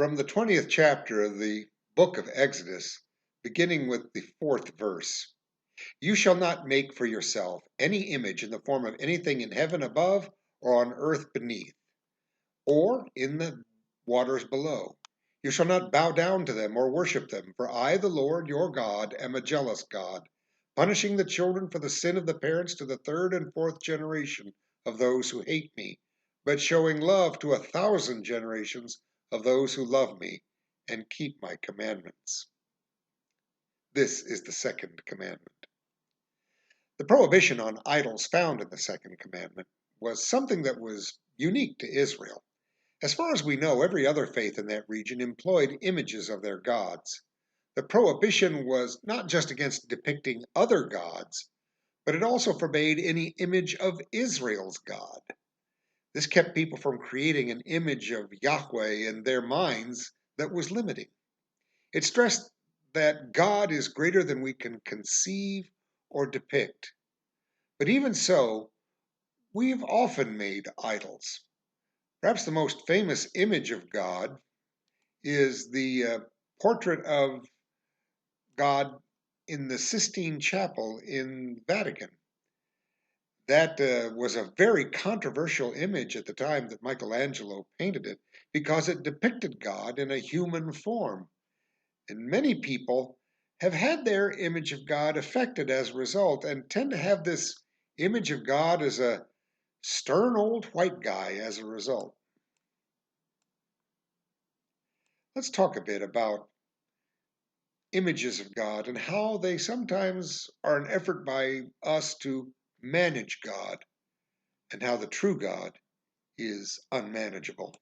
From the 20th chapter of the book of Exodus, beginning with the 4th verse, you shall not make for yourself any image in the form of anything in heaven above or on earth beneath, or in the waters below. You shall not bow down to them or worship them, for I, the Lord your God, am a jealous God, punishing the children for the sin of the parents to the third and fourth generation of those who hate me, but showing love to 1,000 generations of those who love me and keep my commandments. This is the second commandment. The prohibition on idols found in the second commandment was something that was unique to Israel. As far as we know, every other faith in that region employed images of their gods. The prohibition was not just against depicting other gods, but it also forbade any image of Israel's God. This kept people from creating an image of Yahweh in their minds that was limiting. It stressed that God is greater than we can conceive or depict. But even so, we've often made idols. Perhaps the most famous image of God is the portrait of God in the Sistine Chapel in Vatican. That was a very controversial image at the time that Michelangelo painted it because it depicted God in a human form. And many people have had their image of God affected as a result and tend to have this image of God as a stern old white guy as a result. Let's talk a bit about images of God and how they sometimes are an effort by us to manage God, and how the true God is unmanageable.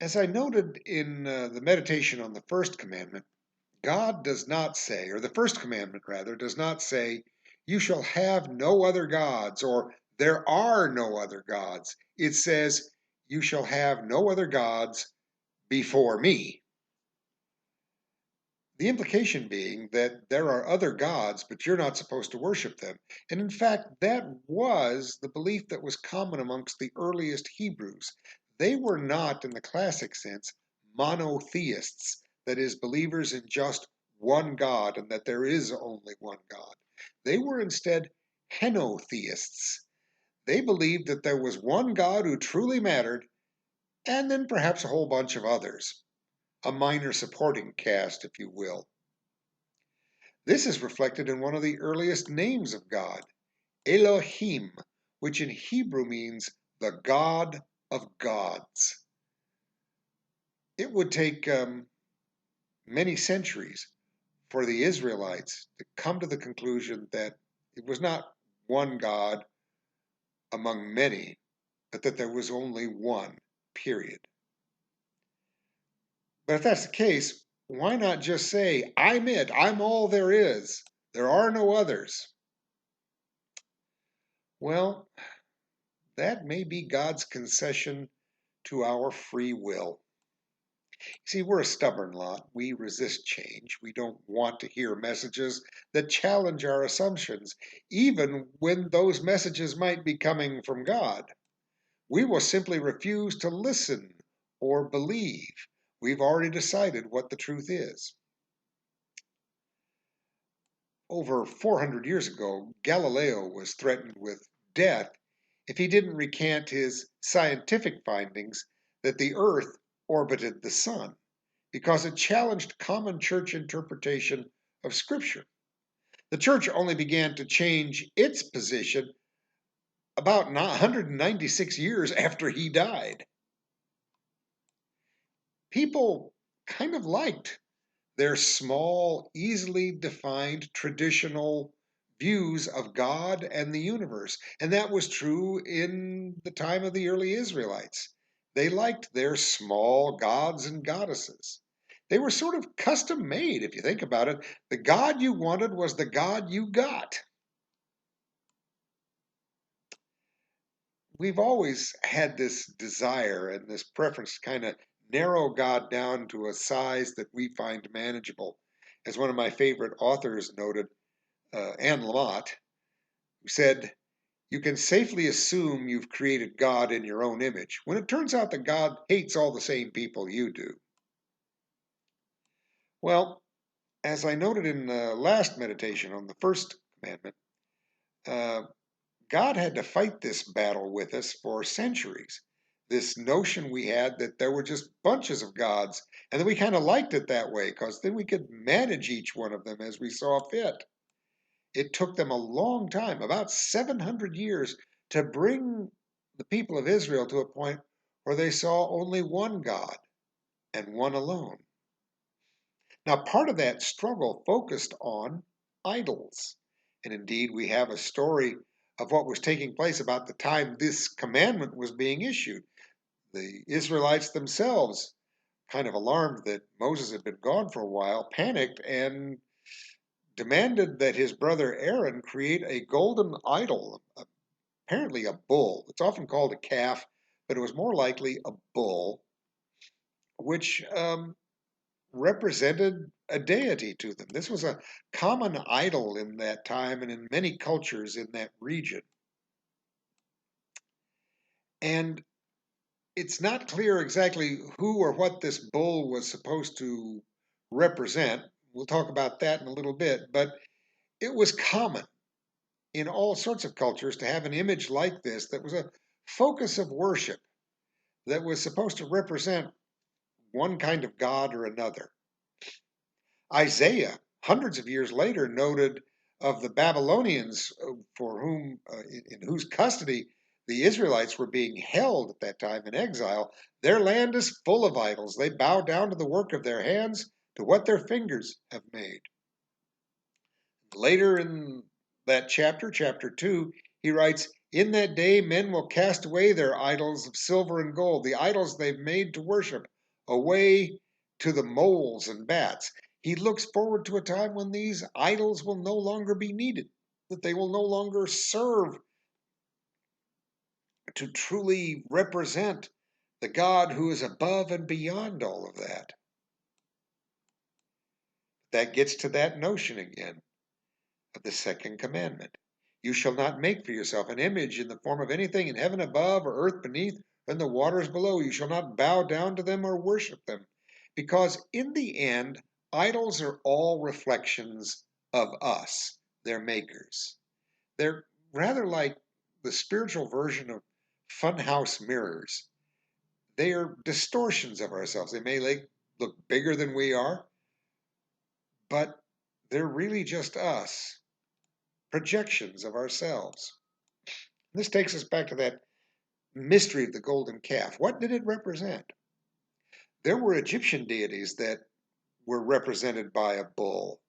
As I noted in the meditation on the first commandment, God does not say, or the first commandment rather, does not say, you shall have no other gods, or there are no other gods. It says, you shall have no other gods before me. The implication being that there are other gods, but you're not supposed to worship them. And in fact, that was the belief that was common amongst the earliest Hebrews. They were not, in the classic sense, monotheists, that is, believers in just one God and that there is only one God. They were instead henotheists. They believed that there was one God who truly mattered, and then perhaps a whole bunch of others. A minor supporting cast, if you will. This is reflected in one of the earliest names of God, Elohim, which in Hebrew means the God of gods. It would take many centuries for the Israelites to come to the conclusion that it was not one God among many, but that there was only one, period. But if that's the case, why not just say, I'm it, I'm all there is, there are no others? Well, that may be God's concession to our free will. See, we're a stubborn lot. We resist change. We don't want to hear messages that challenge our assumptions, even when those messages might be coming from God. We will simply refuse to listen or believe. We've already decided what the truth is. Over 400 years ago, Galileo was threatened with death if he didn't recant his scientific findings that the Earth orbited the Sun, because it challenged common church interpretation of Scripture. The church only began to change its position about 196 years after he died. People kind of liked their small, easily defined traditional views of God and the universe. And that was true in the time of the early Israelites. They liked their small gods and goddesses. They were sort of custom made, if you think about it. The God you wanted was the God you got. We've always had this desire and this preference to kind of narrow God down to a size that we find manageable. As one of my favorite authors noted, Anne Lamott, who said, You can safely assume you've created God in your own image, when it turns out that God hates all the same people you do. Well, as I noted in the last meditation on the first commandment, uh, God had to fight this battle with us for centuries. This notion we had that there were just bunches of gods, and that we kind of liked it that way because then we could manage each one of them as we saw fit. It took them a long time, about 700 years, to bring the people of Israel to a point where they saw only one God and one alone. Now, part of that struggle focused on idols. And indeed, we have a story of what was taking place about the time this commandment was being issued. The Israelites themselves, kind of alarmed that Moses had been gone for a while, panicked and demanded that his brother Aaron create a golden idol, apparently a bull. It's often called a calf, but it was more likely a bull, which represented a deity to them. This was a common idol in that time and in many cultures in that region. And it's not clear exactly who or what this bull was supposed to represent. We'll talk about that in a little bit, but it was common in all sorts of cultures to have an image like this that was a focus of worship, that was supposed to represent one kind of God or another. Isaiah, hundreds of years later, noted of the Babylonians for whom, in whose custody the Israelites were being held at that time in exile. Their land is full of idols. They bow down to the work of their hands, to what their fingers have made. Later in that chapter, chapter 2, he writes, "In that day men will cast away their idols of silver and gold, the idols they've made to worship, away to the moles and bats." He looks forward to a time when these idols will no longer be needed, that they will no longer serve to truly represent the God who is above and beyond all of that. That gets to that notion again of the second commandment. You shall not make for yourself an image in the form of anything in heaven above or earth beneath or in the waters below. You shall not bow down to them or worship them. Because in the end, idols are all reflections of us, their makers. They're rather like the spiritual version of funhouse mirrors. They are distortions of ourselves. They may look bigger than we are, but they're really just us, projections of ourselves. This takes us back to that mystery of the golden calf. What did it represent? There were Egyptian deities that were represented by a bull.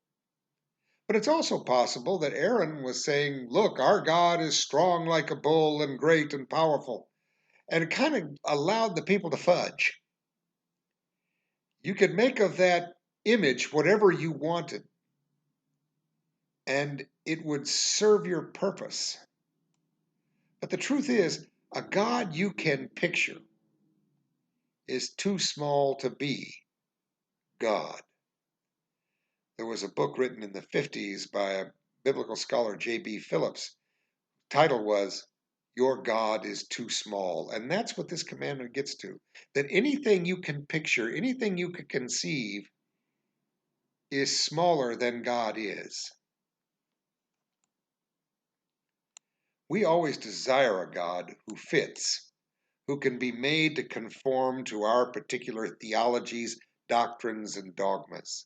But it's also possible that Aaron was saying, look, our God is strong like a bull and great and powerful. And it kind of allowed the people to fudge. You could make of that image whatever you wanted, and it would serve your purpose. But the truth is, a God you can picture is too small to be God. There was a book written in the 50s by a biblical scholar, J.B. Phillips. Title was Your God is Too Small. And that's what this commandment gets to. That anything you can picture, anything you can conceive, is smaller than God is. We always desire a God who fits, who can be made to conform to our particular theologies, doctrines, and dogmas.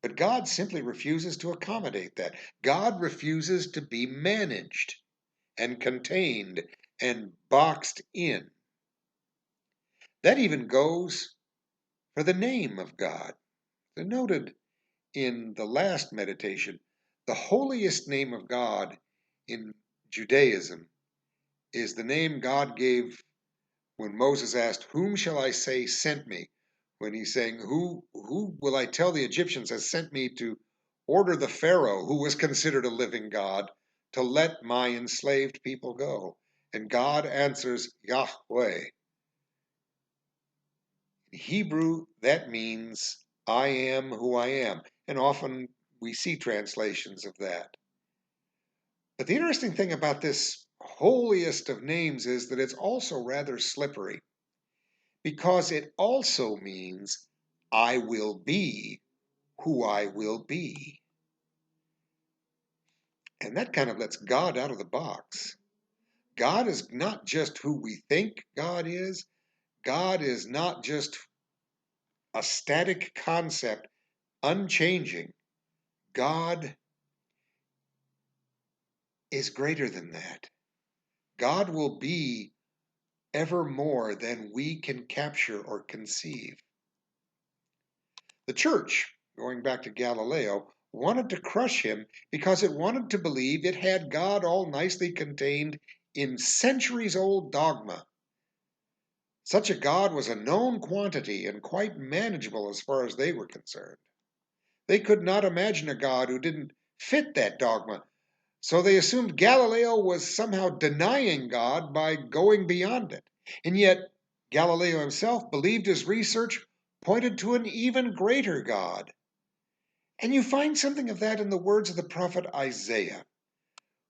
But God simply refuses to accommodate that. God refuses to be managed and contained and boxed in. That even goes for the name of God. They noted in the last meditation, the holiest name of God in Judaism is the name God gave when Moses asked, whom shall I say sent me? When he's saying, who will I tell the Egyptians has sent me to order the Pharaoh, who was considered a living God, to let my enslaved people go? And God answers, Yahweh. In Hebrew, that means, I am who I am. And often we see translations of that. But the interesting thing about this holiest of names is that it's also rather slippery because it also means I will be who I will be. And that kind of lets God out of the box. God is not just who we think God is. God is not just a static concept, unchanging. God is greater than that. God will be ever more than we can capture or conceive. The church, going back to Galileo, wanted to crush him because it wanted to believe it had God all nicely contained in centuries-old dogma. Such a God was a known quantity and quite manageable as far as they were concerned. They could not imagine a God who didn't fit that dogma, so they assumed Galileo was somehow denying God by going beyond it. And yet, Galileo himself believed his research pointed to an even greater God. And you find something of that in the words of the prophet Isaiah,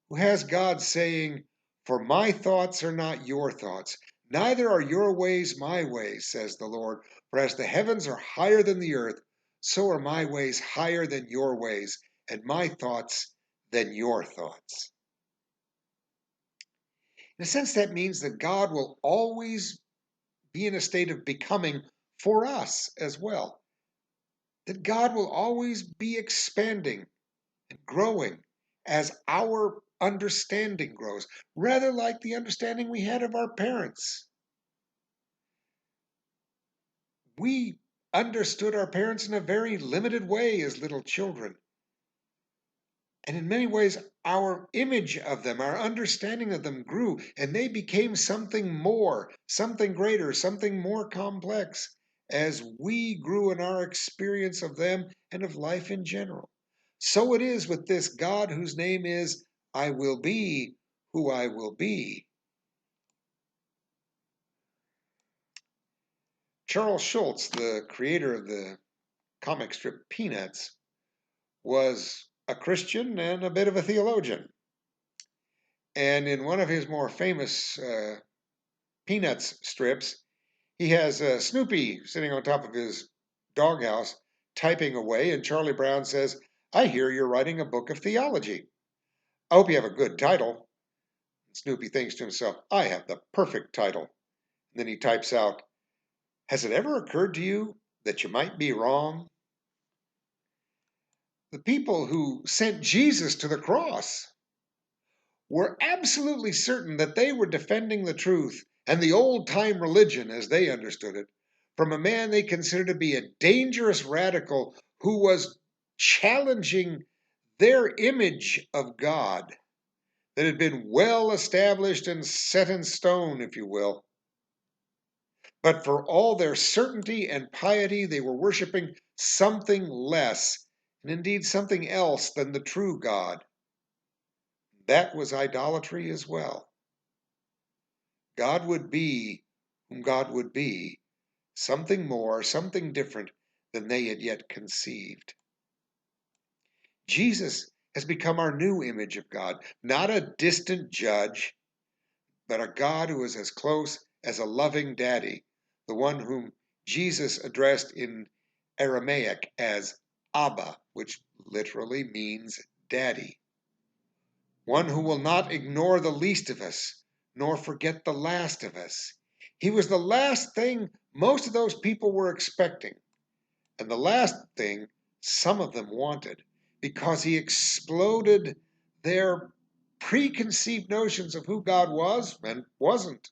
who has God saying, "For my thoughts are not your thoughts, neither are your ways my ways, says the Lord. For as the heavens are higher than the earth, so are my ways higher than your ways, and my thoughts than your thoughts." In a sense, that means that God will always be in a state of becoming for us as well. That God will always be expanding and growing as our understanding grows, rather like the understanding we had of our parents. We understood our parents in a very limited way as little children. And in many ways, our image of them, our understanding of them grew, and they became something more, something greater, something more complex as we grew in our experience of them and of life in general. So it is with this God whose name is I will be who I will be. Charles Schulz, the creator of the comic strip Peanuts, was a Christian and a bit of a theologian. And in one of his more famous Peanuts strips, he has Snoopy sitting on top of his doghouse typing away, and Charlie Brown says, "I hear you're writing a book of theology. I hope you have a good title." And Snoopy thinks to himself, "I have the perfect title." And then he types out, "Has it ever occurred to you that you might be wrong?" The people who sent Jesus to the cross were absolutely certain that they were defending the truth and the old-time religion as they understood it from a man they considered to be a dangerous radical who was challenging their image of God that had been well established and set in stone, if you will. But for all their certainty and piety, they were worshiping something less, and indeed something else than the true God. That was idolatry as well. God would be whom God would be, something more, something different than they had yet conceived. Jesus has become our new image of God, not a distant judge, but a God who is as close as a loving daddy, the one whom Jesus addressed in Aramaic as Abba, which literally means daddy. One who will not ignore the least of us, nor forget the last of us. He was the last thing most of those people were expecting, and the last thing some of them wanted, because he exploded their preconceived notions of who God was and wasn't.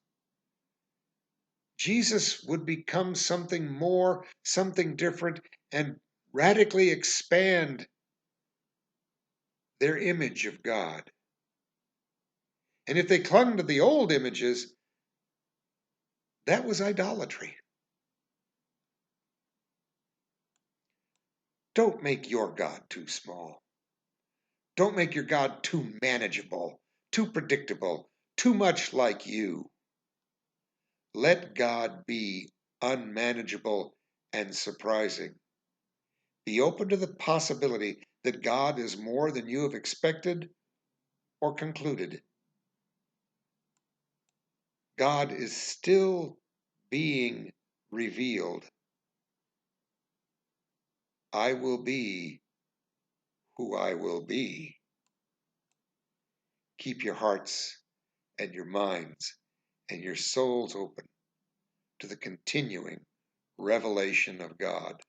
Jesus would become something more, something different, and radically expand their image of God. And if they clung to the old images, that was idolatry. Don't make your God too small. Don't make your God too manageable, too predictable, too much like you. Let God be unmanageable and surprising. Be open to the possibility that God is more than you have expected or concluded. God is still being revealed. I will be who I will be. Keep your hearts and your minds and your souls open to the continuing revelation of God.